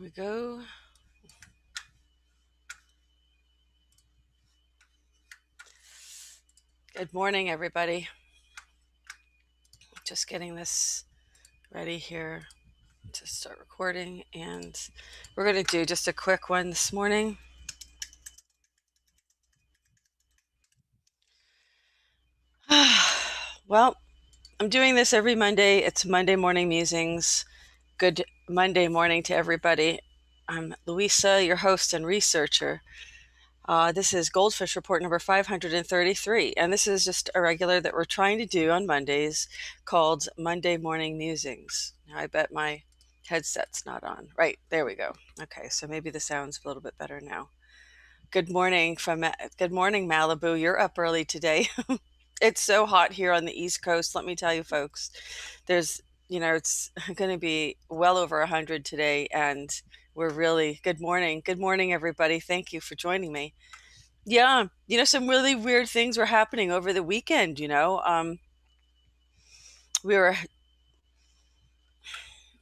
we go. Good morning, everybody. Just getting this ready here to start recording, and we're going to do just a quick one this morning. Well, I'm doing this every Monday. It's Monday Morning Musings. Good Monday morning to everybody. I'm Louisa, your host and researcher. This is GoldFish Report number 533, and this is just a regular that we're trying to do on Mondays called Monday Morning Musings. Now, I bet my headset's not on. Right, there we go. Okay, so maybe the sound's a little bit better now. Good morning Malibu. You're up early today. It's so hot here on the East Coast. Let me tell you, folks, it's going to be well over 100 today, and we're really good morning. Good morning, everybody. Thank you for joining me. Yeah, some really weird things were happening over the weekend. We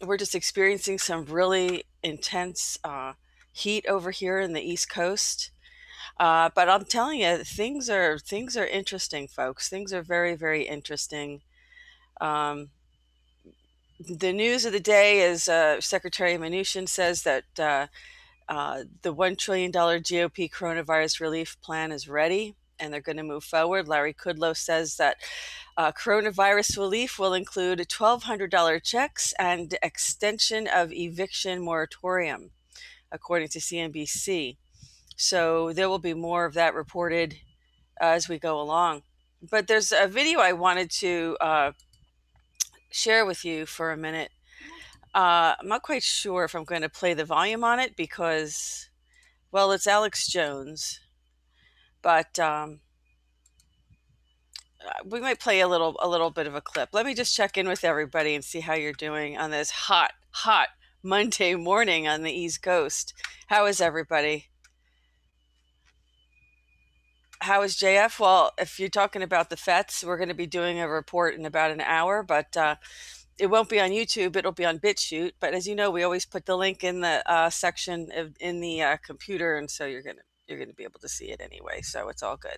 we're just experiencing some really intense heat over here in the East Coast. But I'm telling you, things are interesting, folks. Things are very, very interesting. Um, the news of the day is Secretary Mnuchin says that the $1 trillion GOP coronavirus relief plan is ready and they're going to move forward. Larry Kudlow says that coronavirus relief will include $1,200 checks and extension of eviction moratorium, according to CNBC. So there will be more of that reported as we go along. But there's a video I wanted to share with you for a minute. I'm not quite sure if I'm going to play the volume on it because, well, it's Alex Jones, but we might play a little bit of a clip. Let me just check in with everybody and see how you're doing on this hot Monday morning on the East Coast. How is everybody? How is JF? Well, if you're talking about the FETs, we're going to be doing a report in about an hour, but it won't be on YouTube. It'll be on BitChute. But as you know, we always put the link in the section in the computer, and so you're gonna be able to see it anyway. So it's all good.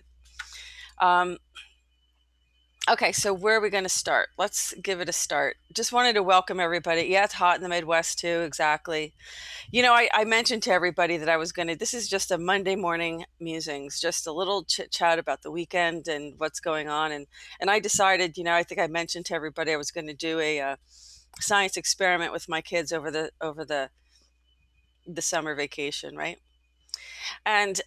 Okay, so where are we going to start? Let's give it a start. Just wanted to welcome everybody. Yeah, it's hot in the Midwest too. Exactly. I mentioned to everybody that I was going to, this is just a Monday morning musings, just a little chit chat about the weekend and what's going on. And I decided, I think I mentioned to everybody I was going to do a science experiment with my kids over the summer vacation, right? And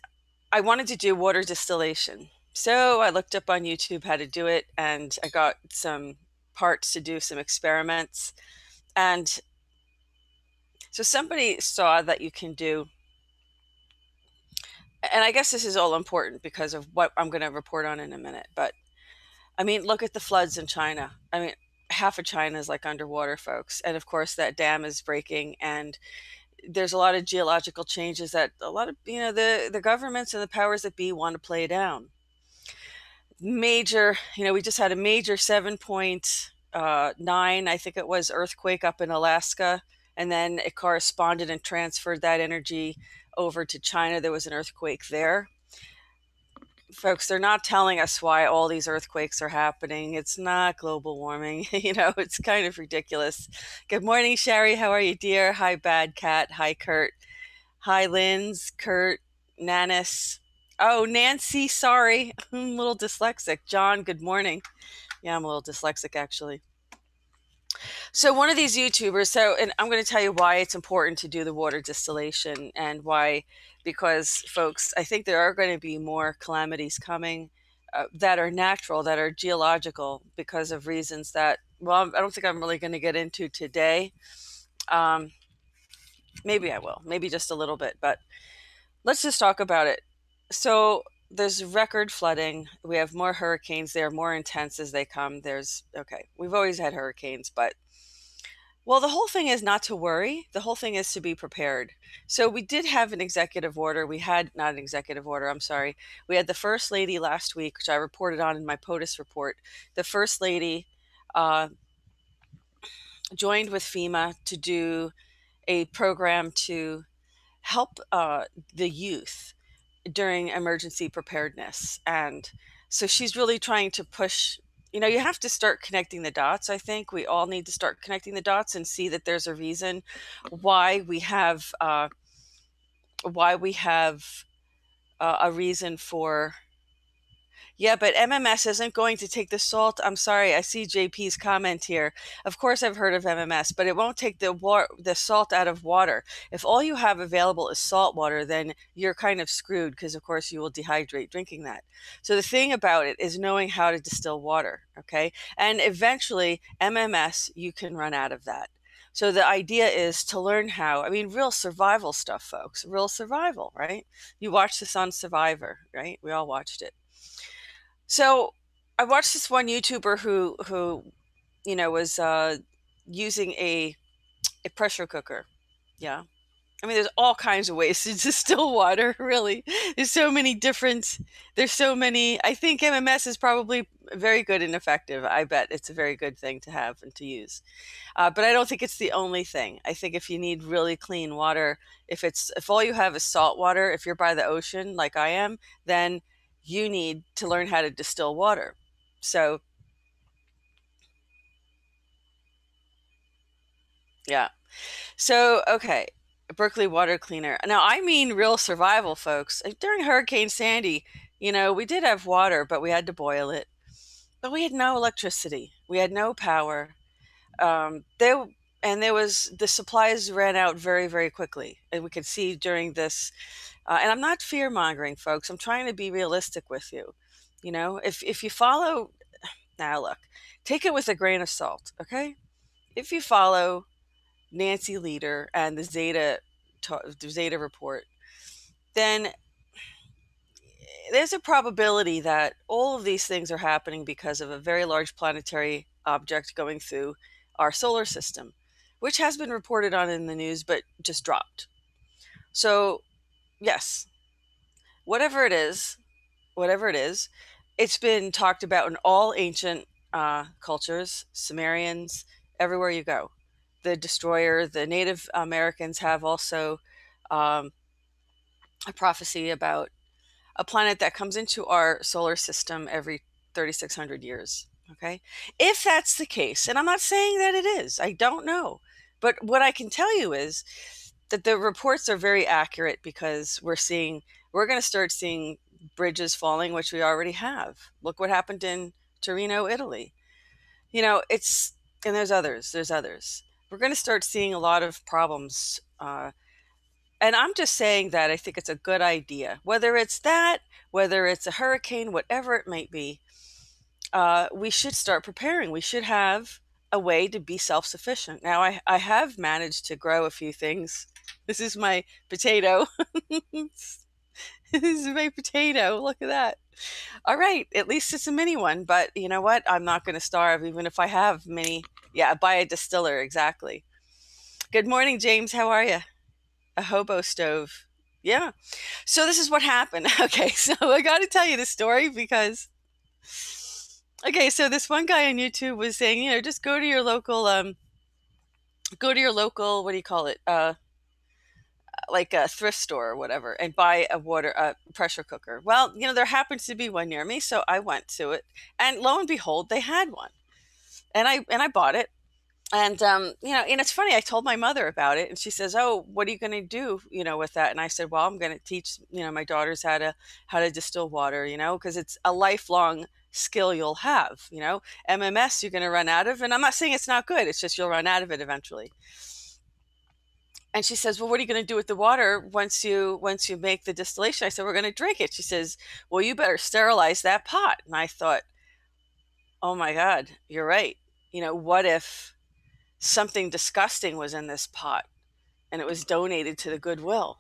I wanted to do water distillation. So I looked up on YouTube how to do it, and I got some parts to do some experiments. And so somebody saw that you can do, and I guess this is all important because of what I'm going to report on in a minute. But I mean, look at the floods in China. I mean, half of China is like underwater, folks. And of course, that dam is breaking, and there's a lot of geological changes that a lot of, the governments and the powers that be want to play down. Major, we just had a major 7.9, I think it was, earthquake up in Alaska, and then it corresponded and transferred that energy over to China. There was an earthquake there. Folks, they're not telling us why all these earthquakes are happening. It's not global warming. It's kind of ridiculous. Good morning, Sherry. How are you, dear? Hi, Bad Cat. Hi, Kurt. Hi, Linz, Kurt, Nanis. Oh, Nancy, sorry. I'm a little dyslexic. John, good morning. Yeah, I'm a little dyslexic, actually. So one of these YouTubers, and I'm going to tell you why it's important to do the water distillation and why, because, folks, I think there are going to be more calamities coming that are natural, that are geological, because of reasons that, well, I don't think I'm really going to get into today. Maybe I will, maybe just a little bit, but let's just talk about it. So there's record flooding. We have more hurricanes. They are more intense as they come. We've always had hurricanes, but, well, the whole thing is not to worry. The whole thing is to be prepared. So we did have an executive order. We had not an executive order. I'm sorry. We had the First Lady last week, which I reported on in my POTUS report. The First Lady joined with FEMA to do a program to help the youth during emergency preparedness. And so she's really trying to push, you have to start connecting the dots. I think we all need to start connecting the dots and see that there's a reason why we have a reason for. Yeah, but MMS isn't going to take the salt. I'm sorry, I see JP's comment here. Of course, I've heard of MMS, but it won't take the salt out of water. If all you have available is salt water, then you're kind of screwed because, of course, you will dehydrate drinking that. So the thing about it is knowing how to distill water, okay? And eventually, MMS, you can run out of that. So the idea is to learn how, real survival stuff, folks, real survival, right? You watch this on Survivor, right? We all watched it. So I watched this one YouTuber who was using a pressure cooker. Yeah. There's all kinds of ways to distill water, really. There's so many. I think MMS is probably very good and effective. I bet it's a very good thing to have and to use. But I don't think it's the only thing. I think if you need really clean water, if all you have is salt water, if you're by the ocean like I am, then you need to learn how to distill water. So, yeah. So, okay. Berkeley water cleaner. Now, I mean real survival, folks. During Hurricane Sandy, we did have water, but we had to boil it. But we had no electricity. We had no power. There was the supplies ran out very, very quickly, and we could see during this. And I'm not fear mongering, folks. I'm trying to be realistic with you. If you follow, now look, take it with a grain of salt, okay? If you follow Nancy Leader and the Zeta report, then there's a probability that all of these things are happening because of a very large planetary object going through our solar system, which has been reported on in the news but just dropped. So, yes, whatever it is, it's been talked about in all ancient cultures, Sumerians, everywhere you go. The destroyer, the Native Americans have also a prophecy about a planet that comes into our solar system every 3,600 years. Okay. If that's the case, and I'm not saying that it is, I don't know. But what I can tell you is that the reports are very accurate because we're going to start seeing bridges falling, which we already have. Look what happened in Torino, Italy. And there's others. We're going to start seeing a lot of problems. And I'm just saying that I think it's a good idea. Whether it's that, whether it's a hurricane, whatever it might be, we should start preparing. We should have a way to be self-sufficient. Now, I have managed to grow a few things. This is my potato. This is my potato. Look at that. All right. At least it's a mini one. But you know what? I'm not going to starve even if I have many. Yeah, buy a distiller. Exactly. Good morning, James. How are you? A hobo stove. Yeah. So this is what happened. Okay. So I got to tell you the story because, okay. So this one guy on YouTube was saying, just go to your local, what do you call it? Like a thrift store or whatever, and buy a pressure cooker. Well, there happens to be one near me, so I went to it, and lo and behold, they had one, and I bought it. And and it's funny. I told my mother about it, and she says, "Oh, what are you going to do, with that?" And I said, "Well, I'm going to teach, my daughters how to distill water, because it's a lifelong skill you'll have. MMS you're going to run out of, and I'm not saying it's not good. It's just you'll run out of it eventually." And she says, "Well, what are you going to do with the water once you make the distillation?" I said, "We're going to drink it." She says, "Well, you better sterilize that pot." And I thought, "Oh my God, you're right. What if something disgusting was in this pot and it was donated to the Goodwill?"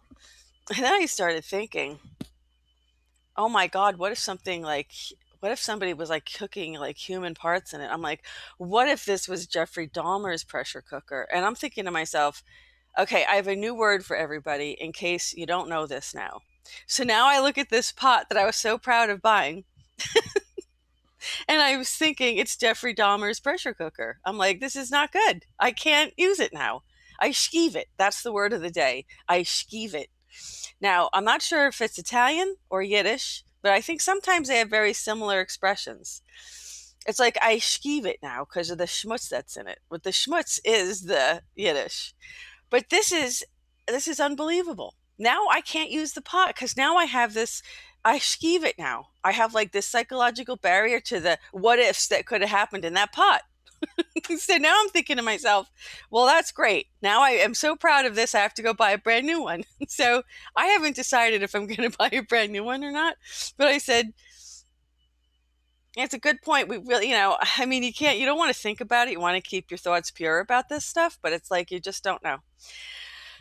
And then I started thinking, "Oh my God, what if somebody was like cooking like human parts in it?" I'm like, "What if this was Jeffrey Dahmer's pressure cooker?" And I'm thinking to myself, okay, I have a new word for everybody in case you don't know this now. So now I look at this pot that I was so proud of buying, and I was thinking it's Jeffrey Dahmer's pressure cooker. I'm like, this is not good. I can't use it now. I schieve it. That's the word of the day. I schieve it. Now, I'm not sure if it's Italian or Yiddish, but I think sometimes they have very similar expressions. It's like I schieve it now because of the schmutz that's in it. But the schmutz is the Yiddish. But this is unbelievable. Now I can't use the pot because now I have this. I schieve it now. I have like this psychological barrier to the what ifs that could have happened in that pot. So now I'm thinking to myself, well, that's great. Now I am so proud of this. I have to go buy a brand new one. So I haven't decided if I'm going to buy a brand new one or not. But I said, it's a good point. We really, I mean, you don't want to think about it. You want to keep your thoughts pure about this stuff, but it's like you just don't know.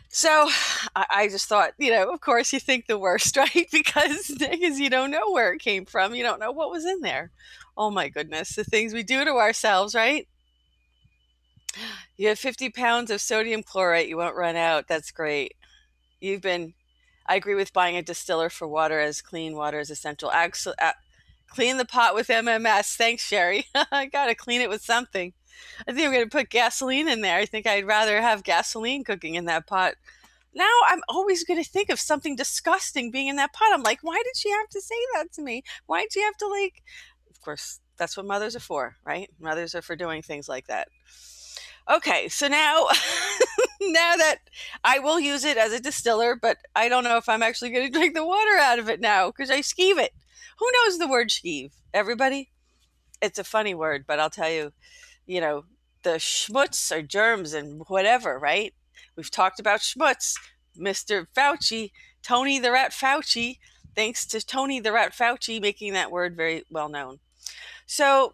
So I just thought, of course you think the worst, right? Because you don't know where it came from. You don't know what was in there. Oh my goodness, the things we do to ourselves, right? You have 50 pounds of sodium chlorate. You won't run out. That's great. I agree with buying a distiller for water, as clean water is essential. Clean the pot with MMS. Thanks, Sherry. I got to clean it with something. I think I'm going to put gasoline in there. I think I'd rather have gasoline cooking in that pot. Now I'm always going to think of something disgusting being in that pot. I'm like, why did she have to say that to me? Why did she have to of course, that's what mothers are for, right? Mothers are for doing things like that. Okay, so now, now that I will use it as a distiller, but I don't know if I'm actually going to drink the water out of it now because I schieve it. Who knows the word schieve? Everybody? It's a funny word, but I'll tell you, the schmutz or germs and whatever, right? We've talked about schmutz. Mr. Fauci, Tony the Rat Fauci, thanks to Tony the Rat Fauci making that word very well known. So,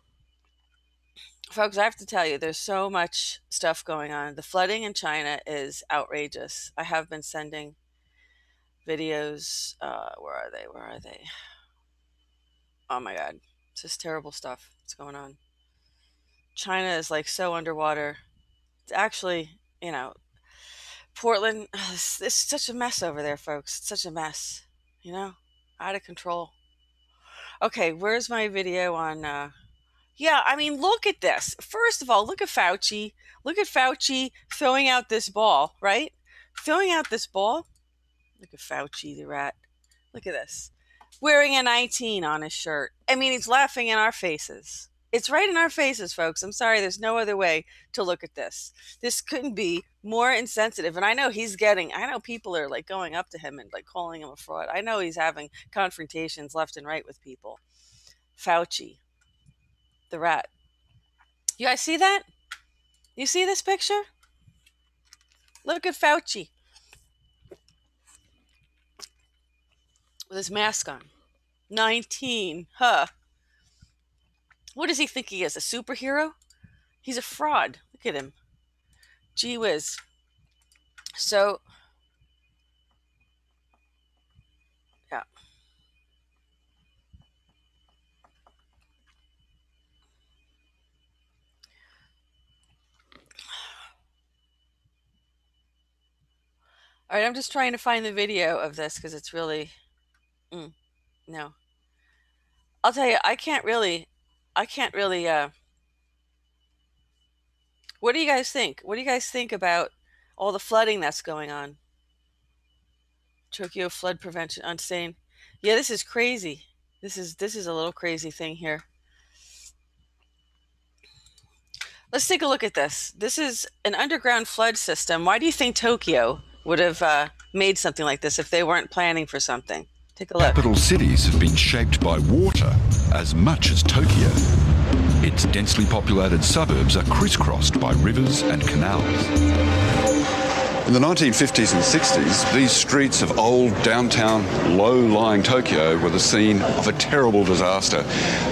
folks, I have to tell you, there's so much stuff going on. The flooding in China is outrageous. I have been sending videos. Where are they? Oh my God. It's just terrible stuff that's going on. China is so underwater. It's actually, Portland, it's such a mess over there, folks. It's such a mess, out of control. Okay, where's my video on, yeah, I mean, look at this. First of all, look at Fauci. Look at Fauci throwing out this ball, right? Throwing out this ball. Look at Fauci, the rat. Look at this. Wearing a 19 on his shirt. I mean, he's laughing in our faces. It's right in our faces, folks. I'm sorry, there's no other way to look at this. This couldn't be more insensitive. And I know people are going up to him and calling him a fraud. I know he's having confrontations left and right with people. Fauci, the rat. You guys see that? You see this picture? Look at Fauci with his mask on. 19, huh? What does he think he is, a superhero? He's a fraud. Look at him. Gee whiz. So, yeah. All right, I'm just trying to find the video of this because it's really, no. I'll tell you, I can't really, what do you guys think? What do you guys think about all the flooding that's going on? Tokyo flood prevention, insane. Yeah, this is crazy. This is a little crazy thing here. Let's take a look at this. This is an underground flood system. Why do you think Tokyo would have made something like this if they weren't planning for something? Take a look. Capital cities have been shaped by water as much as Tokyo. Its densely populated suburbs are crisscrossed by rivers and canals. In the 1950s and 60s, these streets of old downtown, low-lying Tokyo were the scene of a terrible disaster.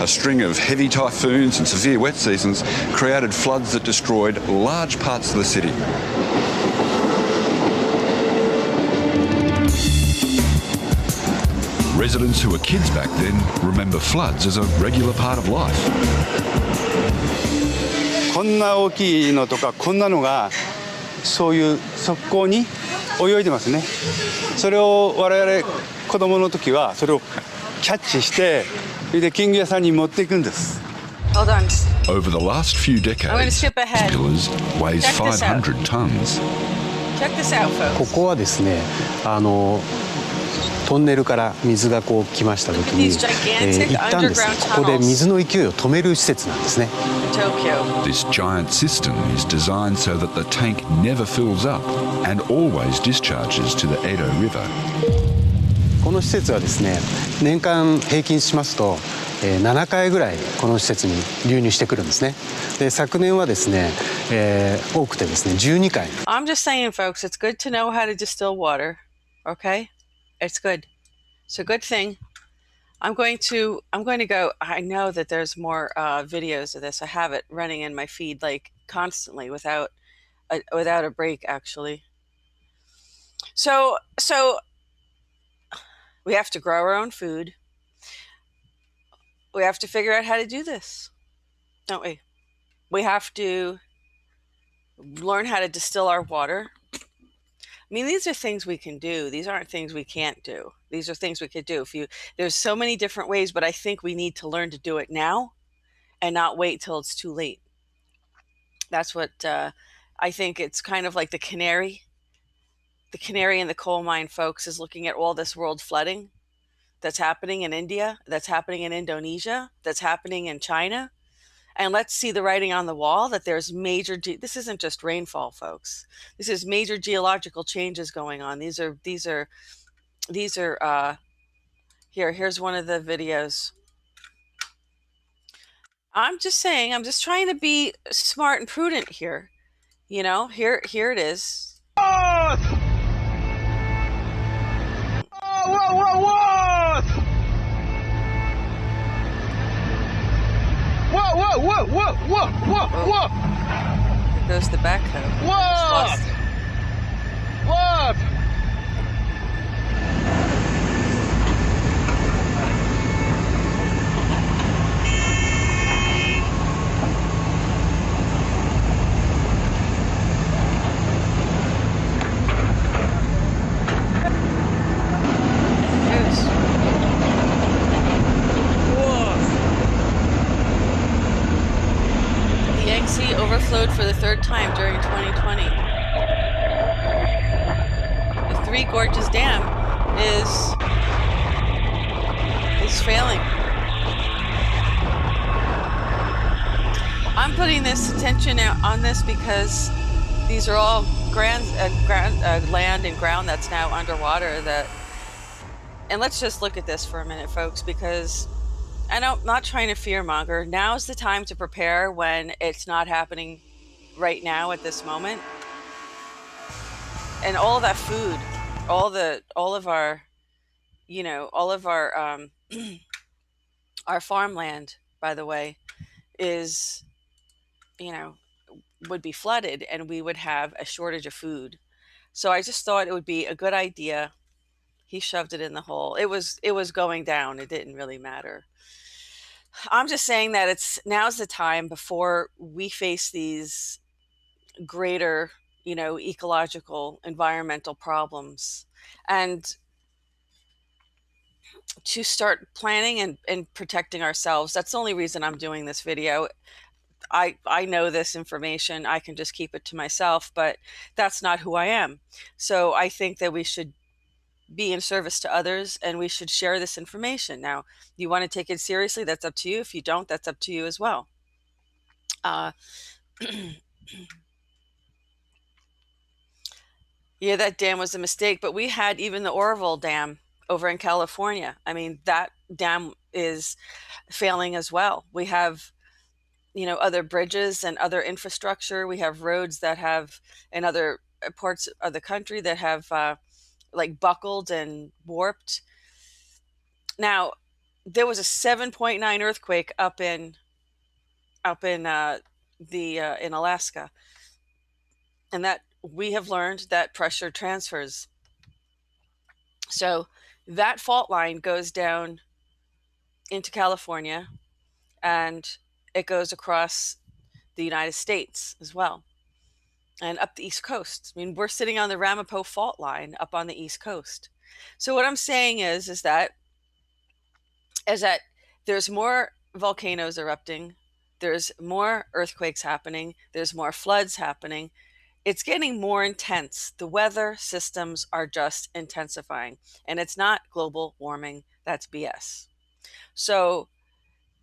A string of heavy typhoons and severe wet seasons created floods that destroyed large parts of the city. Residents who were kids back then remember floods as a regular part of life. こんな大きいのとかこんなのがそういう側溝に泳いでますね。それを我々子供の時はそれをキャッチしてで金魚屋さんに持っていくんです。Hold on. Over the last few decades, I'm going to skip ahead. pillars weighs 500 tons. Check this out, こ folks. こはですね、トンネルから水がこう来ました時に、一旦ですね、ここで水の勢いを止める施設なんですね。Tokyo. This giant cistern is designed so that the tank never fills up and always discharges to the Edo River. この施設はですね、年間平均しますと、7回ぐらいこの施設に流入してくるんですね。で、昨年はですね、多くてですね、12回。I'm just saying, folks, it's good to know how to distill water. Okay? It's good. It's a good thing. I'm going to go. I know that there's more videos of this. I have it running in my feed like constantly without a break, actually. So we have to grow our own food. We have to figure out how to do this, don't we? We have to learn how to distill our water. I mean, these are things we can do. These aren't things we can't do. These are things we could do. There's so many different ways, but I think we need to learn to do it now and not wait till it's too late. That's what I think. It's kind of like the canary in the coal mine, folks, is looking at all this world flooding that's happening in India, that's happening in Indonesia, that's happening in China. And let's see the writing on the wall that there's this isn't just rainfall, folks. This is major geological changes going on. These are here's one of the videos. I'm just trying to be smart and prudent here. You know, here it is. Whoa! Here goes the backhoe. What? What? Yangtze overflowed for the third time during 2020. The Three Gorges Dam is failing. I'm putting this attention on this because these are all land and ground that's now underwater. And let's just look at this for a minute, folks, because I'm not trying to fearmonger. Now's the time to prepare when it's not happening right now at this moment. And all that food, all of our, our farmland, by the way, is, would be flooded and we would have a shortage of food. So I just thought it would be a good idea. He shoved it in the hole. It was going down. It didn't really matter. I'm just saying that now's the time before we face these greater, ecological, environmental problems, and to start planning and protecting ourselves. That's the only reason I'm doing this video. I know this information. I can just keep it to myself, but that's not who I am. So I think that we should be in service to others and we should share this information. Now, you want to take it seriously, that's up to you. If you don't, that's up to you as well. Yeah, that dam was a mistake, but we had even the Oroville Dam over in California. I mean, that dam is failing as well. We have, other bridges and other infrastructure. We have roads that have, in other parts of the country, that have like buckled and warped. Now, there was a 7.9 earthquake up in Alaska, and that we have learned that pressure transfers. So that fault line goes down into California, and it goes across the United States as well, and up the East Coast. I mean, we're sitting on the Ramapo fault line up on the East Coast. So what I'm saying is that there's more volcanoes erupting, there's more earthquakes happening, there's more floods happening. It's getting more intense. The weather systems are just intensifying, and it's not global warming. That's BS. So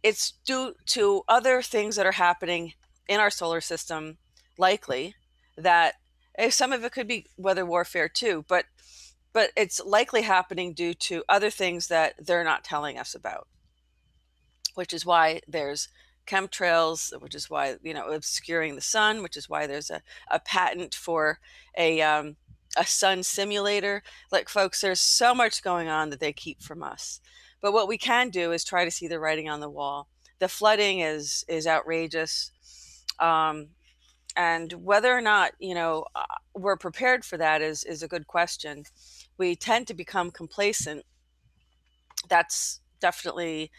it's due to other things that are happening in our solar system, likely that some of it could be weather warfare too, but it's likely happening due to other things that they're not telling us about, which is why there's chemtrails, which is why, obscuring the sun, which is why there's a patent for a sun simulator. Like, folks, there's so much going on that they keep from us. But what we can do is try to see the writing on the wall. The flooding is outrageous. And whether or not, we're prepared for that is a good question. We tend to become complacent. That's definitely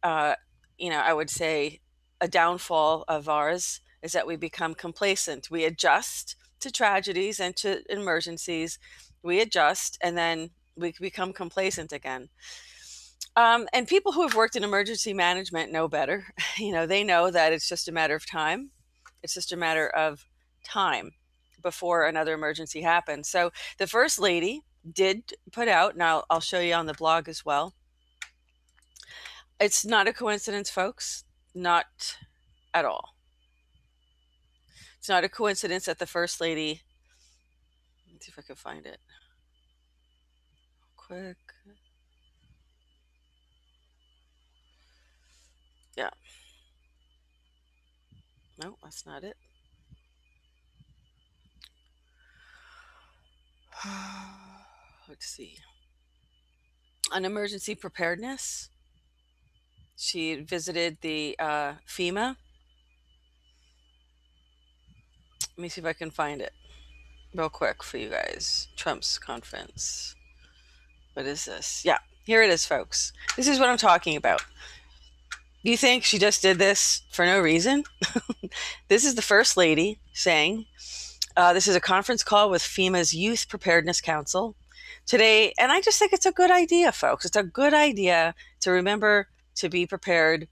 I would say a downfall of ours is that we become complacent. We adjust to tragedies and to emergencies. We adjust, and then we become complacent again. And people who have worked in emergency management know better. They know that it's just a matter of time. It's just a matter of time before another emergency happens. So the First Lady did put out, and I'll show you on the blog as well. It's not a coincidence, folks. Not at all. It's not a coincidence that the First Lady, let's see if I can find it quick. Yeah. No, that's not it. Let's see. On emergency preparedness, she visited the FEMA. Let me see if I can find it real quick for you guys. Trump's conference. What is this? Yeah, here it is, folks. This is what I'm talking about. You think she just did this for no reason? This is the First Lady saying, this is a conference call with FEMA's Youth Preparedness Council today. And I just think it's a good idea, folks. It's a good idea to remember to be prepared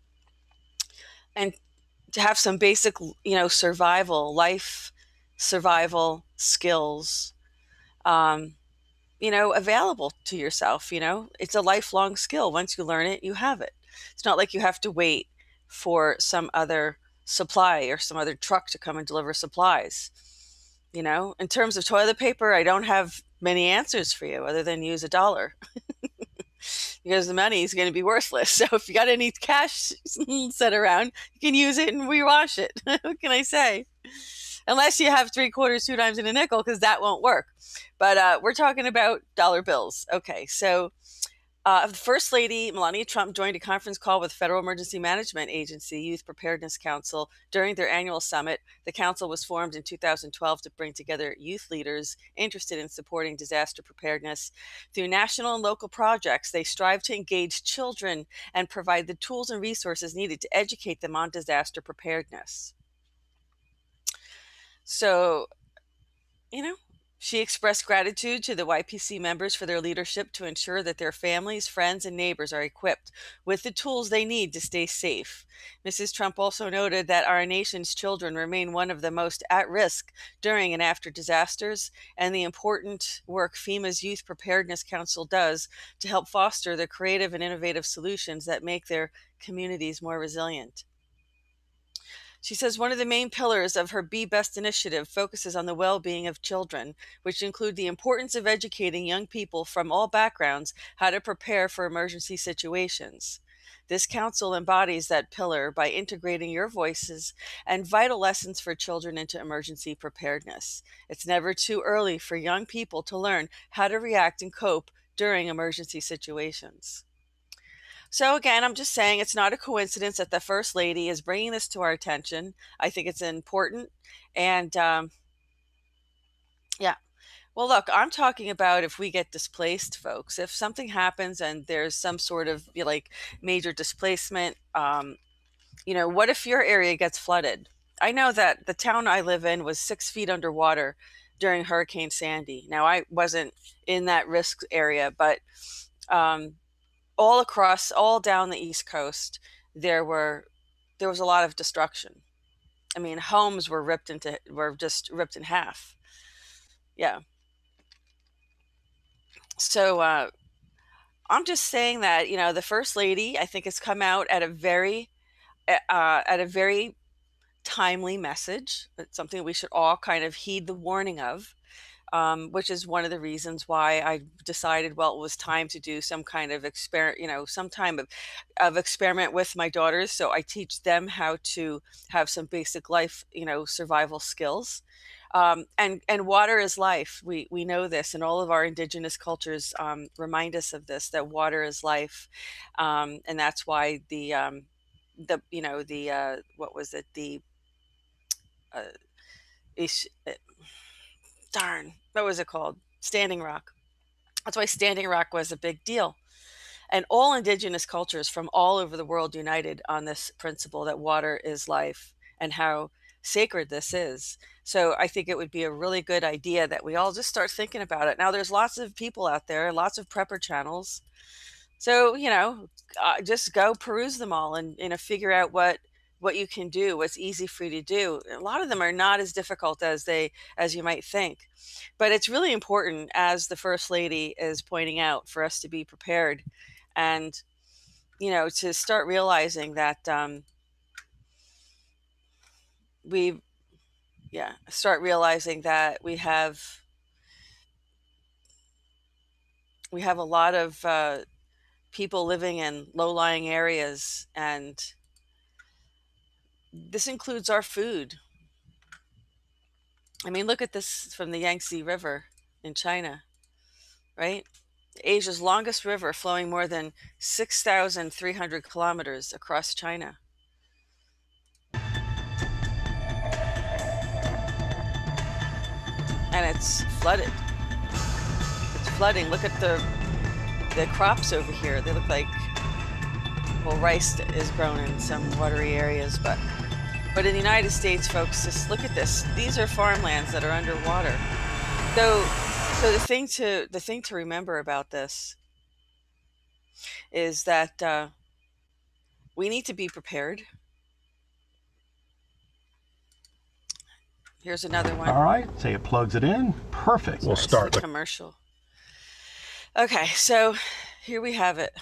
and to have some basic, life survival skills, available to yourself. It's a lifelong skill. Once you learn it, you have it. It's not like you have to wait for some other supply or some other truck to come and deliver supplies. In terms of toilet paper, I don't have many answers for you other than use $1 because the money is going to be worthless. So if you got any cash set around, you can use it and rewash it. What can I say? Unless you have 3/4, 2 dimes, and a nickel, because that won't work. But we're talking about dollar bills. Okay, so First Lady Melania Trump joined a conference call with Federal Emergency Management Agency Youth Preparedness Council during their annual summit. The council was formed in 2012 to bring together youth leaders interested in supporting disaster preparedness. Through national and local projects, they strive to engage children and provide the tools and resources needed to educate them on disaster preparedness. So, she expressed gratitude to the YPC members for their leadership to ensure that their families, friends, and neighbors are equipped with the tools they need to stay safe. Mrs. Trump also noted that our nation's children remain one of the most at risk during and after disasters, and the important work FEMA's Youth Preparedness Council does to help foster the creative and innovative solutions that make their communities more resilient. She says one of the main pillars of her Be Best initiative focuses on the well-being of children, which include the importance of educating young people from all backgrounds how to prepare for emergency situations. This council embodies that pillar by integrating your voices and vital lessons for children into emergency preparedness. It's never too early for young people to learn how to react and cope during emergency situations. So again, I'm just saying it's not a coincidence that the First Lady is bringing this to our attention. I think it's important. And yeah. Well, look, I'm talking about if we get displaced, folks. If something happens and there's some sort of major displacement, what if your area gets flooded? I know that the town I live in was 6 feet underwater during Hurricane Sandy. Now, I wasn't in that risk area, but all down the East Coast, there was a lot of destruction. I mean, homes were just ripped in half. Yeah. So I'm just saying that, you know, the First Lady, I think, has come out at a very timely message. It's something we should all kind of heed the warning of, which is one of the reasons why I decided, well, it was time to do some kind of experiment, you know, some time of experiment with my daughters. So I teach them how to have some basic life, you know, survival skills. And water is life. We know this, and all of our indigenous cultures remind us of this, that water is life, and that's why you know, the what was it, the uh, ish, darn, what was it called, Standing Rock. That's why Standing Rock was a big deal. And all indigenous cultures from all over the world united on this principle that water is life and how sacred this is. So I think it would be a really good idea that we all just start thinking about it. Now, there's lots of people out there, lots of prepper channels. So, you know, just go peruse them all and, you know, figure out what you can do, what's easy for you to do. A lot of them are not as difficult as you might think. But it's really important, as the First Lady is pointing out, for us to be prepared and, you know, to start realizing that we start realizing that we have a lot of people living in low-lying areas, and this includes our food. I mean, look at this from the Yangtze River in China, right? Asia's longest river, flowing more than 6,300 kilometers across China. And it's flooded. It's flooding. Look at the crops over here. They look like, well, rice is grown in some watery areas, but in the United States, folks, just look at this. These are farmlands that are underwater. So the thing to remember about this is that we need to be prepared. Here's another one. All right, say it plugs it in. Perfect. We'll start the commercial. Okay, so here we have it.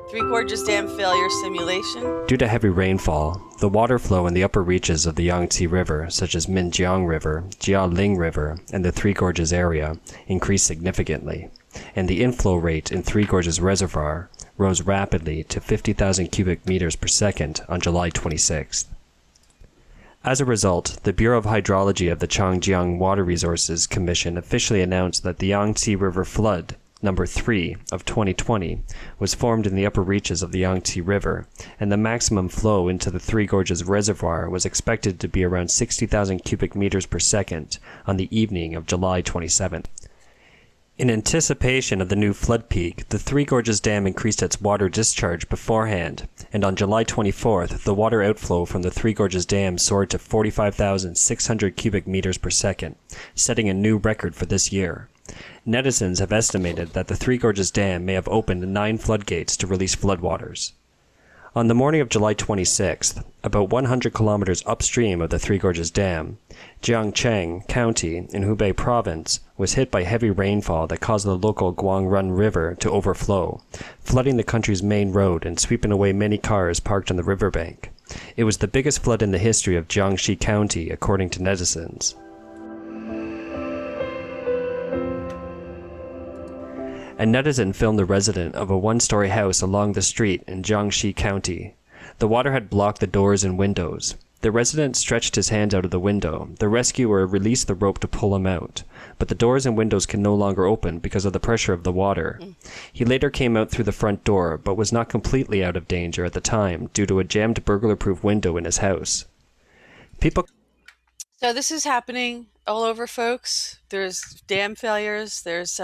Three Gorges Dam failure simulation. Due to heavy rainfall, the water flow in the upper reaches of the Yangtze River, such as Minjiang River, Jialing River, and the Three Gorges area, increased significantly, and the inflow rate in Three Gorges Reservoir rose rapidly to 50,000 cubic meters per second on July 26th. As a result, the Bureau of Hydrology of the Changjiang Water Resources Commission officially announced that the Yangtze River flood number 3 of 2020 was formed in the upper reaches of the Yangtze River, and the maximum flow into the Three Gorges Reservoir was expected to be around 60,000 cubic meters per second on the evening of July 27th. In anticipation of the new flood peak, the Three Gorges Dam increased its water discharge beforehand, and on July 24th, the water outflow from the Three Gorges Dam soared to 45,600 cubic meters per second, setting a new record for this year. Netizens have estimated that the Three Gorges Dam may have opened 9 floodgates to release floodwaters. On the morning of July 26th, about 100 kilometers upstream of the Three Gorges Dam, Jiangcheng County in Hubei Province was hit by heavy rainfall that caused the local Guangrun River to overflow, flooding the country's main road and sweeping away many cars parked on the riverbank. It was the biggest flood in the history of Jiangxi County, according to netizens. A netizen filmed the resident of a one-story house along the street in Jiangxi County. The water had blocked the doors and windows. The resident stretched his hands out of the window. The rescuer released the rope to pull him out, but the doors and windows can no longer open because of the pressure of the water. He later came out through the front door, but was not completely out of danger at the time due to a jammed burglar-proof window in his house. So this is happening all over, folks. There's dam failures. There's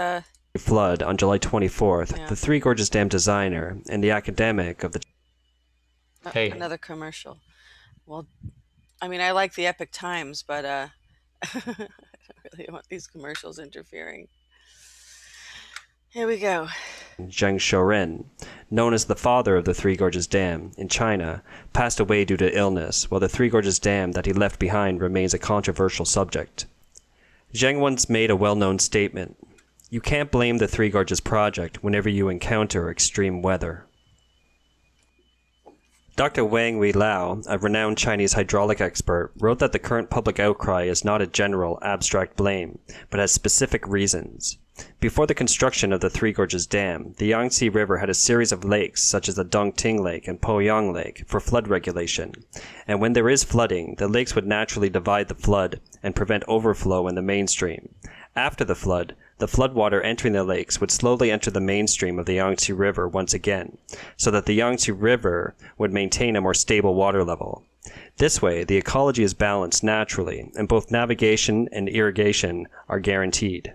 flood on July 24th, the Three Gorges Dam designer and the academic of the... Another commercial. Well, I mean, I like the Epic Times, but I don't really want these commercials interfering. Here we go. Zheng Shouren known as the father of the Three Gorges Dam in China, passed away due to illness, while the Three Gorges Dam that he left behind remains a controversial subject. Zheng once made a well-known statement: "You can't blame the Three Gorges project whenever you encounter extreme weather." Dr. Wang Weilao, a renowned Chinese hydraulic expert, wrote that the current public outcry is not a general, abstract blame, but has specific reasons. Before the construction of the Three Gorges Dam, the Yangtze River had a series of lakes, such as the Dongting Lake and Poyang Lake, for flood regulation. And when there is flooding, the lakes would naturally divide the flood and prevent overflow in the mainstream. After the floodwater entering the lakes would slowly enter the mainstream of the Yangtze River once again, so that the Yangtze River would maintain a more stable water level. This way, the ecology is balanced naturally, and both navigation and irrigation are guaranteed.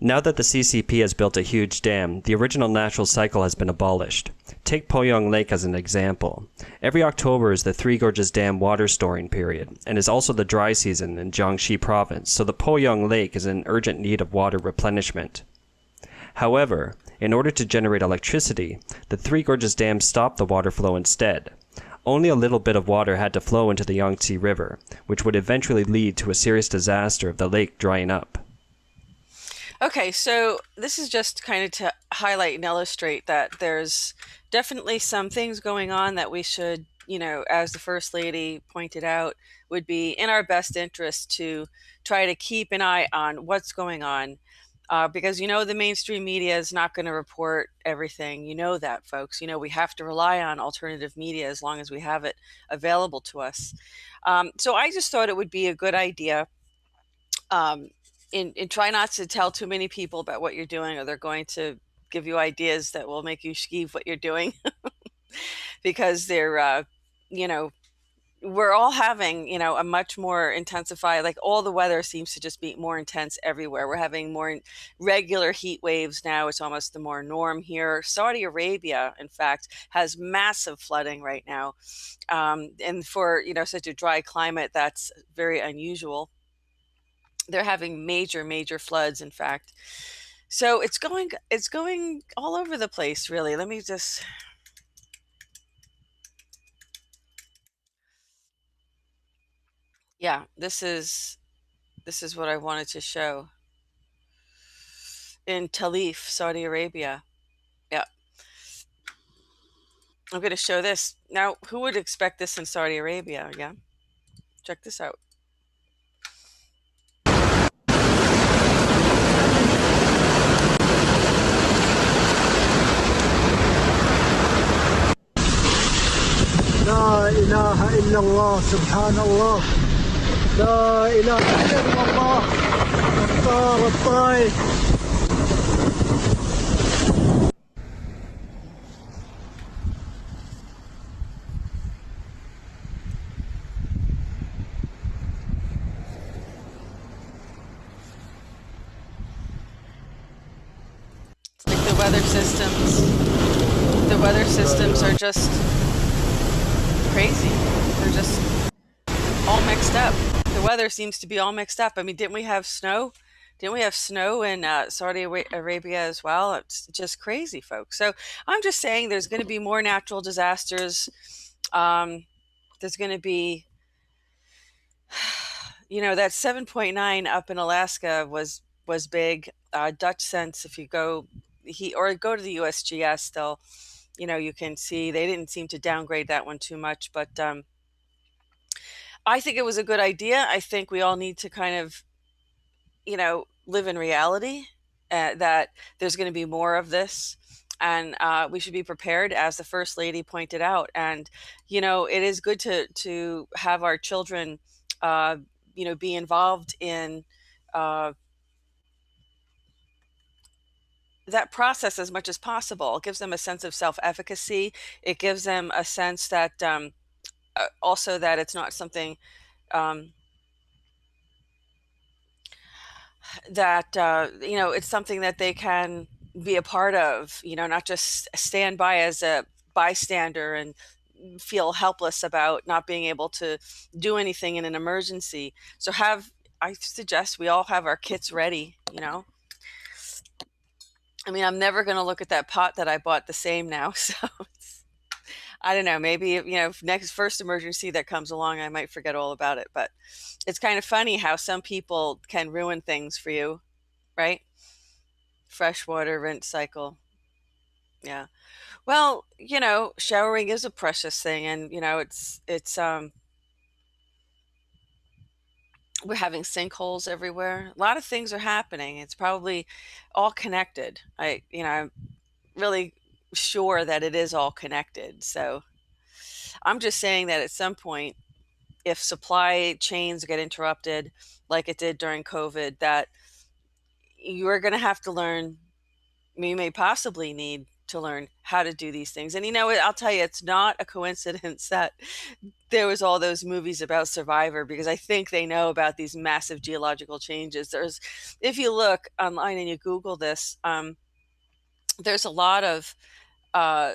Now that the CCP has built a huge dam, the original natural cycle has been abolished. Take Poyang Lake as an example. Every October is the Three Gorges Dam water storing period, and is also the dry season in Jiangxi province, so the Poyang Lake is in urgent need of water replenishment. However, in order to generate electricity, the Three Gorges Dam stopped the water flow instead. Only a little bit of water had to flow into the Yangtze River, which would eventually lead to a serious disaster of the lake drying up. Okay, so this is just kind of to highlight and illustrate that there's definitely some things going on that we should, as the First Lady pointed out, would be in our best interest to try to keep an eye on what's going on. Because, the mainstream media is not going to report everything. You know that, folks. We have to rely on alternative media as long as we have it available to us. So I just thought it would be a good idea. And try not to tell too many people about what you're doing, or they're going to give you ideas that will make you skeeve what you're doing. Because they're, we're all having, a much more intensified, like all the weather seems to just be more intense everywhere. We're having more regular heat waves now. It's almost the more norm here. Saudi Arabia, in fact, has massive flooding right now. And for, such a dry climate, that's very unusual. They're having major floods, in fact. So it's going all over the place, really. Let me just... Yeah, this is what I wanted to show. In Talif, Saudi Arabia. Yeah. I'm going to show this. Now, who would expect this in Saudi Arabia? Yeah. Check this out. لا إله إلا الله سبحان الله لا إله إلا الله الطار الطايف. It's like the weather systems are just crazy. They're just all mixed up. The weather seems to be all mixed up. I mean, didn't we have snow? Didn't we have snow in Saudi Arabia as well? It's just crazy, folks. So I'm just saying there's going to be more natural disasters. There's going to be, that 7.9 up in Alaska was big. Dutch sense, if you go to the USGS, they'll, you can see they didn't seem to downgrade that one too much, but I think it was a good idea. I think we all need to kind of, live in reality that there's going to be more of this, and we should be prepared, as the First Lady pointed out. And, it is good to have our children, be involved in that process as much as possible. It gives them a sense of self-efficacy. It gives them a sense that also that it's not something that it's something that they can be a part of, not just stand by as a bystander and feel helpless about not being able to do anything in an emergency. So I suggest we all have our kits ready, I mean, I'm never going to look at that pot that I bought the same now. So I don't know, maybe, if next first emergency that comes along, I might forget all about it. But it's kind of funny how some people can ruin things for you, right? Freshwater rinse cycle. Yeah. Well, showering is a precious thing, and we're having sinkholes everywhere. A lot of things are happening. It's probably all connected. I'm really sure that it is all connected. So I'm just saying that at some point, if supply chains get interrupted like it did during COVID, that you're going to have to learn, you may possibly need to learn how to do these things. And I'll tell you, it's not a coincidence that there was all those movies about Survivor, because I think they know about these massive geological changes. If you look online and you Google this, there's a lot of,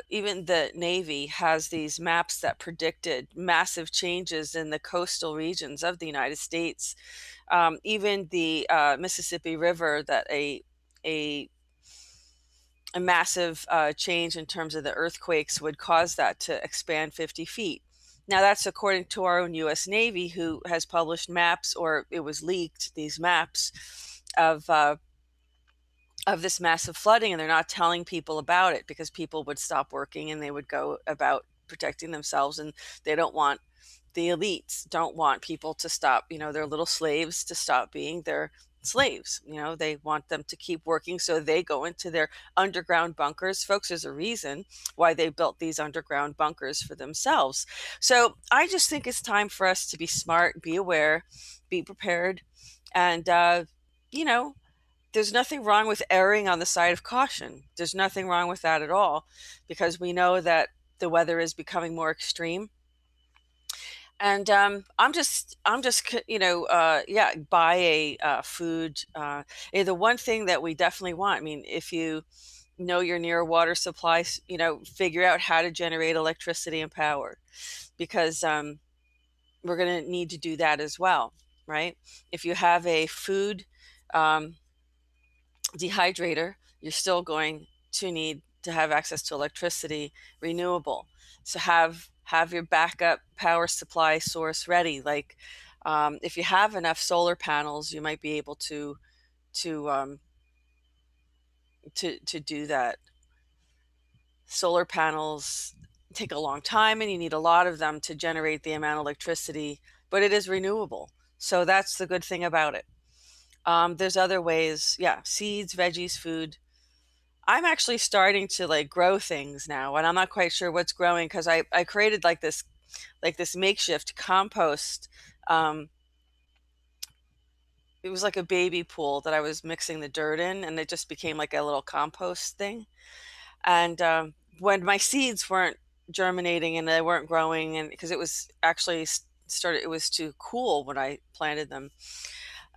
even the Navy has these maps that predicted massive changes in the coastal regions of the United States. Even the Mississippi River, that a massive change in terms of the earthquakes would cause that to expand 50 feet. Now, that's according to our own U.S. Navy, who has published maps, or it was leaked, these maps of this massive flooding, and they're not telling people about it because people would stop working and they would go about protecting themselves, and the elites don't want people to stop, their little slaves to stop being their slaves. They want them to keep working, so they go into their underground bunkers. Folks, there's a reason why they built these underground bunkers for themselves. So I just think it's time for us to be smart, be aware, be prepared, and there's nothing wrong with erring on the side of caution. There's nothing wrong with that at all, because we know that the weather is becoming more extreme. And I'm just, buy a food. The one thing that we definitely want, I mean, if you know you're near a water supply, figure out how to generate electricity and power, because we're going to need to do that as well, right? If you have a food dehydrator, you're still going to need to have access to electricity, renewable. So have your backup power supply source ready. Like if you have enough solar panels, you might be able to do that. Solar panels take a long time, and you need a lot of them to generate the amount of electricity, but it is renewable. So that's the good thing about it. There's other ways. Yeah, seeds, veggies, food. I'm actually starting to grow things now, and I'm not quite sure what's growing, because I created this makeshift compost. It was like a baby pool that I was mixing the dirt in, and it just became like a little compost thing. And when my seeds weren't germinating and they weren't growing, and because it was actually it was too cool when I planted them,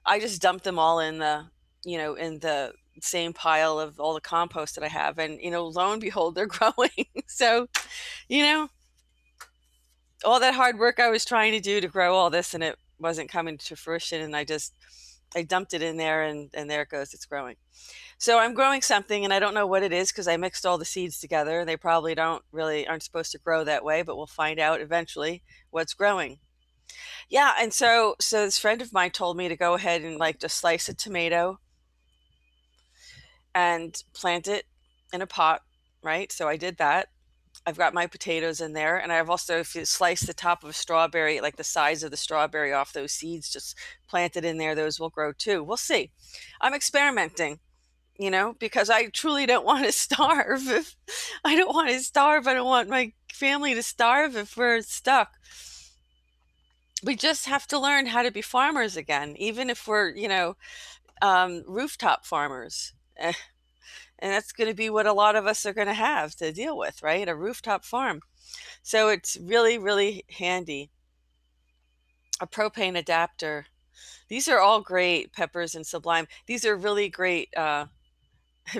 I just dumped them all in the same pile of all the compost that I have, and lo and behold, they're growing. So all that hard work I was trying to do to grow all this, and it wasn't coming to fruition, and I dumped it in there, and there it goes, it's growing. So I'm growing something, and I don't know what it is, because I mixed all the seeds together. They probably aren't supposed to grow that way, but we'll find out eventually what's growing. Yeah, and so this friend of mine told me to go ahead and just slice a tomato and plant it in a pot, right? So I did that. I've got my potatoes in there, and I've also, if you slice the top of a strawberry, like the size of the strawberry off those seeds, just plant it in there, those will grow too. We'll see. I'm experimenting, because I truly don't want to starve. I don't want to starve. I don't want my family to starve if we're stuck. We just have to learn how to be farmers again, even if we're, rooftop farmers. And that's going to be what a lot of us are going to have to deal with, right? A rooftop farm. So it's really, really handy. A propane adapter. These are all great, Peppers and Sublime. These are really great.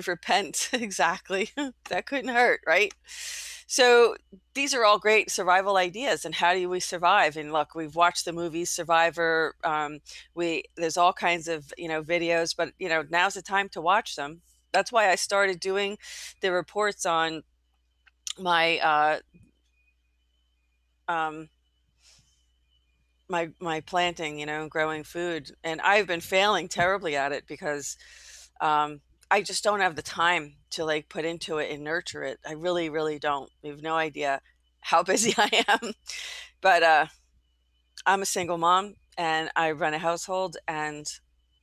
Repent, exactly. That couldn't hurt, right? So these are all great survival ideas. And how do we survive? And look, we've watched the movies Survivor. There's all kinds of videos, but now's the time to watch them. That's why I started doing the reports on my um, my planting, and growing food. And I've been failing terribly at it because I just don't have the time to like put into it and nurture it. I really, really don't. You have no idea how busy I am. But I'm a single mom and I run a household, and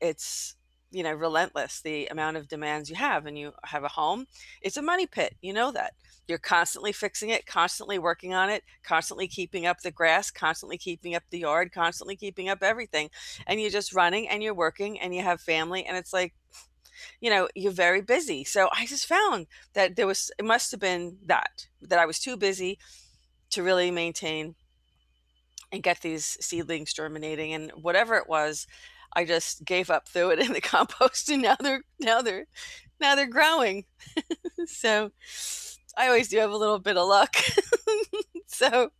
it's, relentless the amount of demands you have. And you have a home, it's a money pit. You know that. You're constantly fixing it, constantly working on it, constantly keeping up the grass, constantly keeping up the yard, constantly keeping up everything. And you're just running and you're working and you have family. And it's like, you're very busy. So I just found that it must have been that I was too busy to really maintain and get these seedlings germinating, and whatever it was, I just gave up, threw it in the compost, and now they're growing. So I always do have a little bit of luck. So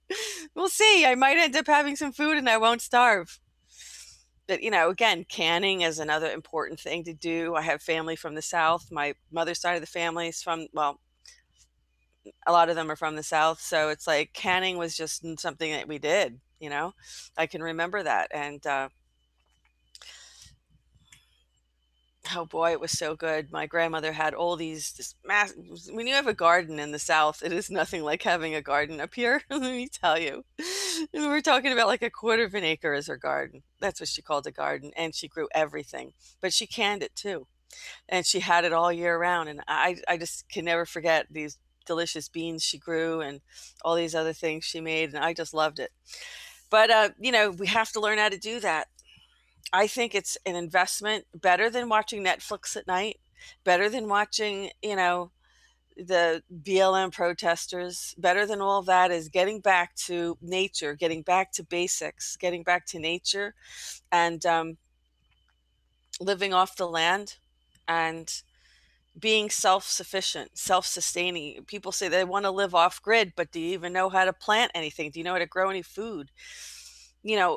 we'll see. I might end up having some food and I won't starve. But again, canning is another important thing to do. I have family from the South. My mother's side of the family is from, well, a lot of them are from the South. So it's like canning was just something that we did. I can remember that. And oh boy, it was so good. My grandmother had all these when you have a garden in the South, it is nothing like having a garden up here. Let me tell you. We're talking about like a quarter of an acre as her garden. That's what she called a garden. And she grew everything, but she canned it too. And she had it all year round. And I just can never forget these delicious beans she grew and all these other things she made. And I just loved it. But, we have to learn how to do that. I think it's an investment better than watching Netflix at night, better than watching, the BLM protesters, better than all of that is getting back to nature, getting back to basics, getting back to nature, and living off the land and being self-sufficient, self-sustaining. People say they want to live off grid, but do you even know how to plant anything? Do you know how to grow any food?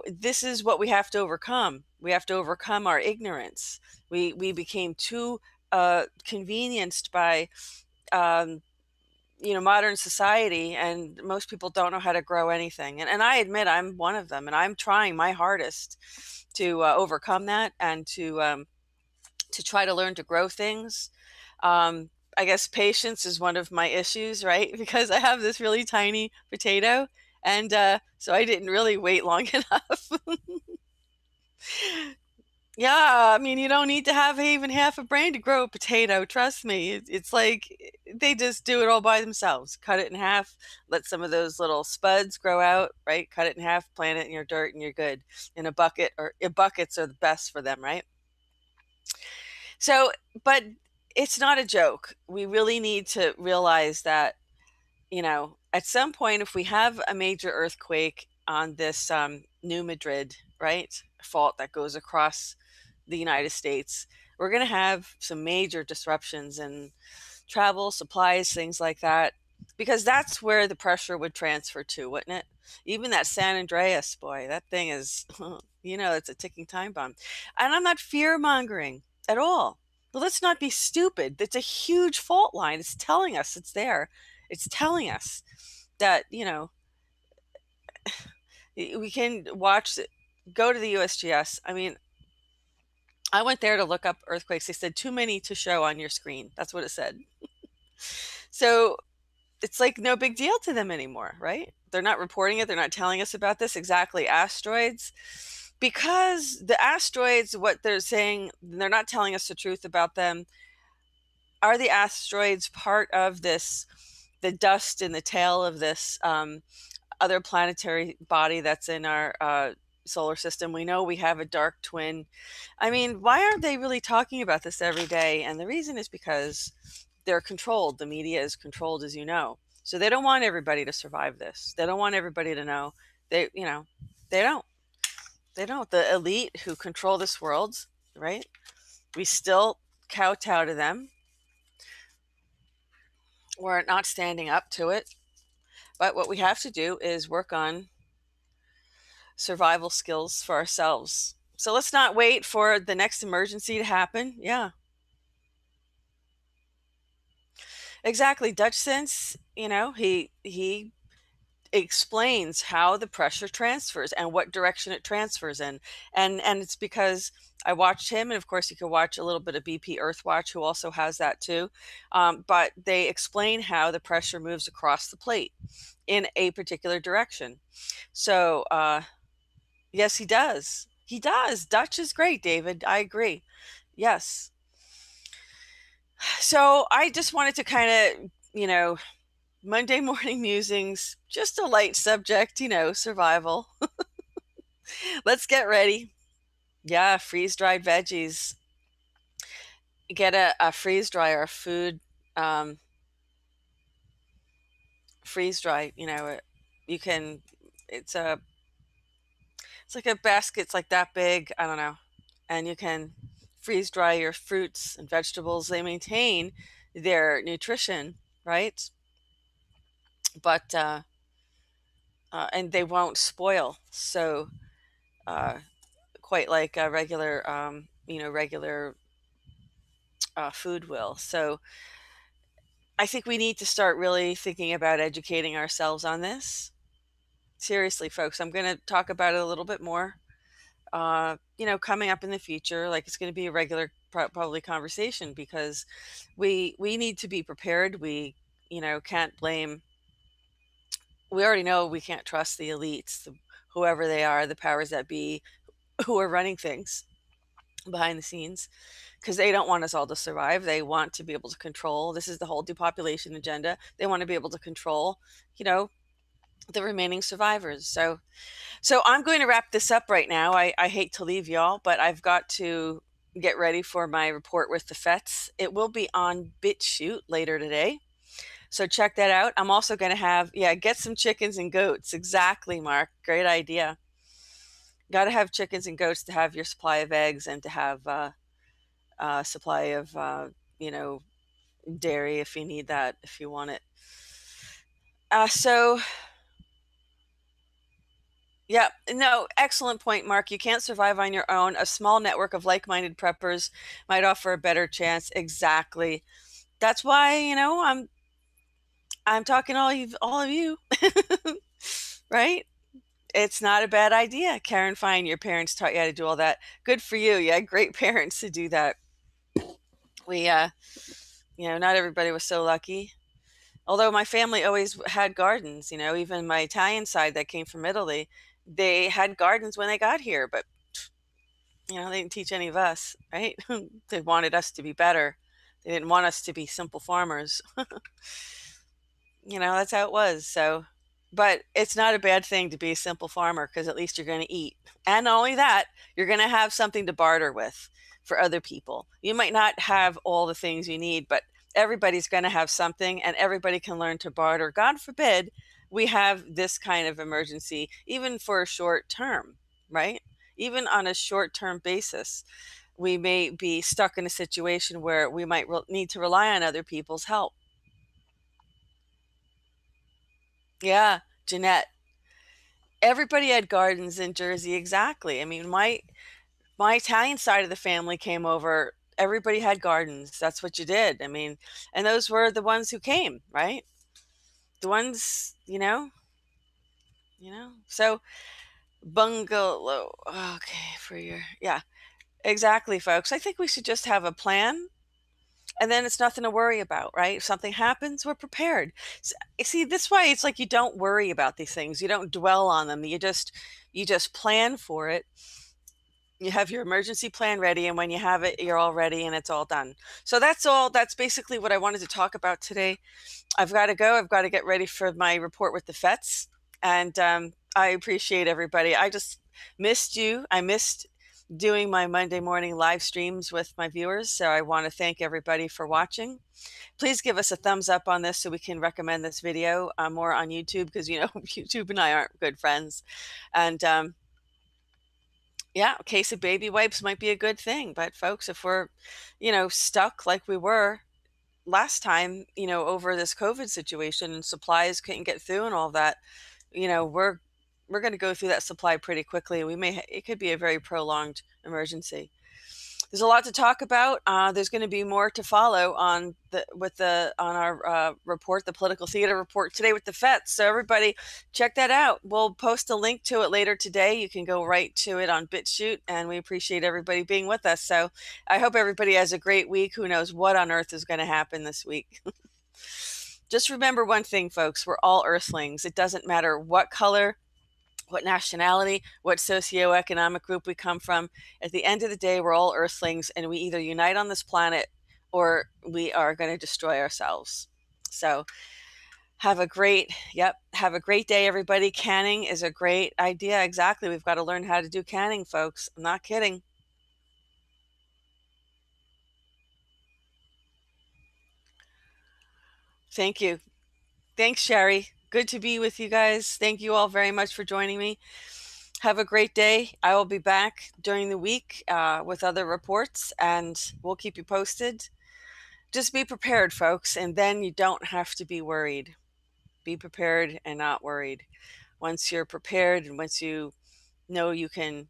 This is what we have to overcome. We have to overcome our ignorance. We became too convenienced by modern society, and most people don't know how to grow anything. And I admit I'm one of them, and I'm trying my hardest to overcome that and to try to learn to grow things. I guess patience is one of my issues, right? Because I have this really tiny potato, and so I didn't really wait long enough. Yeah, I mean, you don't need to have even half a brain to grow a potato. Trust me. It's like they just do it all by themselves. Cut it in half, let some of those little spuds grow out, right? Cut it in half, plant it in your dirt, and you're good. In a bucket, or buckets are the best for them, right? So, but it's not a joke. We really need to realize that, at some point, if we have a major earthquake on this New Madrid, right, fault that goes across the United States, we're going to have some major disruptions in travel, supplies, things like that, because that's where the pressure would transfer to, wouldn't it? Even that San Andreas, boy, that thing is, it's a ticking time bomb. And I'm not fear mongering at all. But let's not be stupid. It's a huge fault line. It's telling us it's there. It's telling us that, we can watch it, go to the USGS. I mean, I went there to look up earthquakes. They said too many to show on your screen. That's what it said. So it's like no big deal to them anymore, right? They're not reporting it. They're not telling us about this. Exactly. Asteroids. Because the asteroids, what they're saying, they're not telling us the truth about them. Are the asteroids part of this, the dust in the tail of this other planetary body that's in our solar system? We know we have a dark twin. I mean, why aren't they really talking about this every day? And the reason is because they're controlled. The media is controlled, as you know. So they don't want everybody to survive this. They don't want everybody to know. They don't. They don't. The elite who control this world, right? We still kowtow to them. We're not standing up to it. But what we have to do is work on survival skills for ourselves. So let's not wait for the next emergency to happen. Yeah. Exactly. Dutch sense, he explains how the pressure transfers and what direction it transfers in. And it's because I watched him, and of course you can watch a little bit of BP Earthwatch, who also has that too. But they explain how the pressure moves across the plate in a particular direction. So yes, he does. He does. Dutch is great, David. I agree. Yes. So I just wanted to kind of, Monday morning musings, just a light subject, survival. Let's get ready. Yeah, freeze dried veggies. Get a freeze dryer, a food freeze dry. You can. It's a. It's like a basket. It's like that big. I don't know, and you can freeze dry your fruits and vegetables. They maintain their nutrition, right? But and they won't spoil. So uh, quite like a regular, regular food will. So I think we need to start really thinking about educating ourselves on this. Seriously, folks, I'm going to talk about it a little bit more, coming up in the future. Like, it's going to be a regular, probably conversation, because we need to be prepared. We, can't blame. We already know we can't trust the elites, whoever they are, the powers that be, who are running things behind the scenes, because they don't want us all to survive. They want to be able to control. This is the whole depopulation agenda. They want to be able to control, the remaining survivors. So I'm going to wrap this up right now. I hate to leave y'all, but I've got to get ready for my report with the FETs. It will be on BitChute later today. So check that out. I'm also going to have, get some chickens and goats. Exactly, Mark. Great idea. Got to have chickens and goats to have your supply of eggs, and to have supply of, dairy if you need that, if you want it. So, yeah, no, excellent point, Mark. You can't survive on your own. A small network of like-minded preppers might offer a better chance. Exactly. That's why, I'm talking to all of you, right? It's not a bad idea. Karen, fine, your parents taught you how to do all that. Good for you. You had great parents to do that. We, not everybody was so lucky. Although my family always had gardens, even my Italian side that came from Italy, they had gardens when they got here, but they didn't teach any of us, right? They wanted us to be better. They didn't want us to be simple farmers. That's how it was. So, but it's not a bad thing to be a simple farmer, because at least you're going to eat. And not only that, you're going to have something to barter with for other people. You might not have all the things you need, but everybody's going to have something, and everybody can learn to barter. God forbid we have this kind of emergency, even for a short term, right? Even on a short term basis, we may be stuck in a situation where we might need to rely on other people's help. Yeah, Jeanette. Everybody had gardens in Jersey. Exactly. I mean, my Italian side of the family came over. Everybody had gardens. That's what you did. I mean, and those were the ones who came, right? The ones, So bungalow. Okay, for your exactly, folks. I think we should just have a plan, and then it's nothing to worry about, right? If something happens, we're prepared. See, this way, it's like you don't worry about these things. You don't dwell on them. You just plan for it. You have your emergency plan ready, and when you have it, you're all ready, and it's all done. So that's basically what I wanted to talk about today. I've got to go. I've got to get ready for my report with the FETs, and I appreciate everybody. I just missed you. I missed doing my Monday morning live streams with my viewers, so I want to thank everybody for watching. Please give us a thumbs up on this so we can recommend this video more on YouTube, because YouTube and I aren't good friends. And yeah, a case of baby wipes might be a good thing, but folks, if we're stuck like we were last time, over this COVID situation, and supplies couldn't get through and all that, we're going to go through that supply pretty quickly. It could be a very prolonged emergency. there's a lot to talk about. There's going to be more to follow on our report, the political theater report today with the FETs. So everybody check that out. We'll post a link to it later today. You can go right to it on BitChute, and we appreciate everybody being with us. So I hope everybody has a great week. Who knows what on earth is going to happen this week? Just remember one thing, folks. We're all Earthlings. It doesn't matter what color, what nationality, what socioeconomic group we come from. At the end of the day, we're all Earthlings, and we either unite on this planet or we are going to destroy ourselves. So have a great day, everybody. Canning is a great idea. Exactly. We've got to learn how to do canning, folks. I'm not kidding. Thank you. Thanks, Sherry. Good to be with you guys. Thank you all very much for joining me. Have a great day. I will be back during the week with other reports, and we'll keep you posted. Just be prepared, folks, and then you don't have to be worried. Be prepared and not worried. Once you're prepared and once you know you can,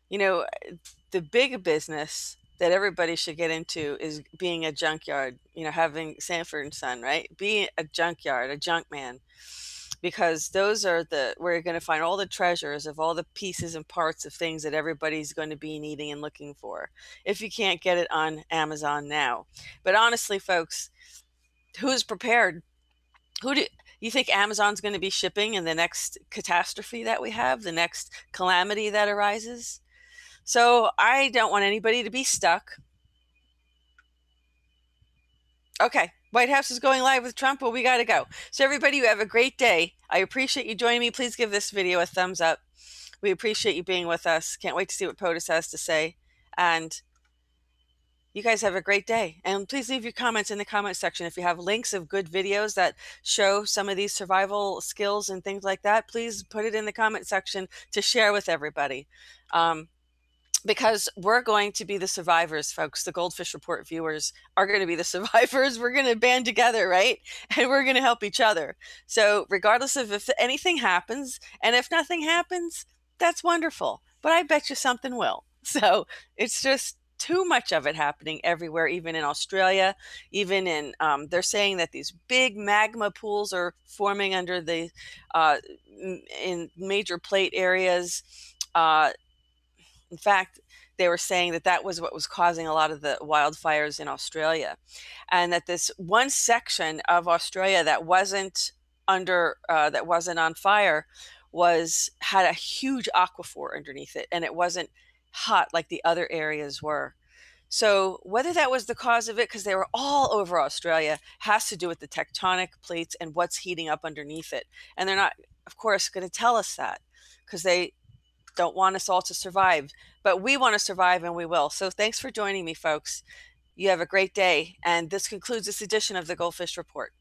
the big business that everybody should get into is being a junkyard, having Sanford and Son, right? Being a junkyard, a junk man. Because those are where you're going to find all the treasures of all the pieces and parts of things that everybody's going to be needing and looking for, if you can't get it on Amazon now. But honestly, folks, who's prepared? Who do you think Amazon's going to be shipping in the next catastrophe that we have, the next calamity that arises? So I don't want anybody to be stuck. Okay. White House is going live with Trump. Well, we got to go. So everybody, you have a great day. I appreciate you joining me. Please give this video a thumbs up. We appreciate you being with us. Can't wait to see what POTUS has to say. And you guys have a great day. And please leave your comments in the comment section. If you have links of good videos that show some of these survival skills and things like that, please put it in the comment section to share with everybody. Because we're going to be the survivors, folks. The GoldFish Report viewers are going to be the survivors. We're going to band together, right? And we're going to help each other. So regardless of if anything happens, and if nothing happens, that's wonderful. But I bet you something will. So it's just too much of it happening everywhere, even in Australia, even in, they're saying that these big magma pools are forming under the, in major plate areas. In fact, they were saying that that was what was causing a lot of the wildfires in Australia, and that this one section of Australia that wasn't on fire had a huge aquifer underneath it, and it wasn't hot like the other areas were. So whether that was the cause of it, because they were all over Australia, has to do with the tectonic plates and what's heating up underneath it. And they're not, of course, going to tell us that, because they don't want us all to survive, but we want to survive, and we will. So thanks for joining me, folks. You have a great day, and this concludes this edition of the GoldFish Report.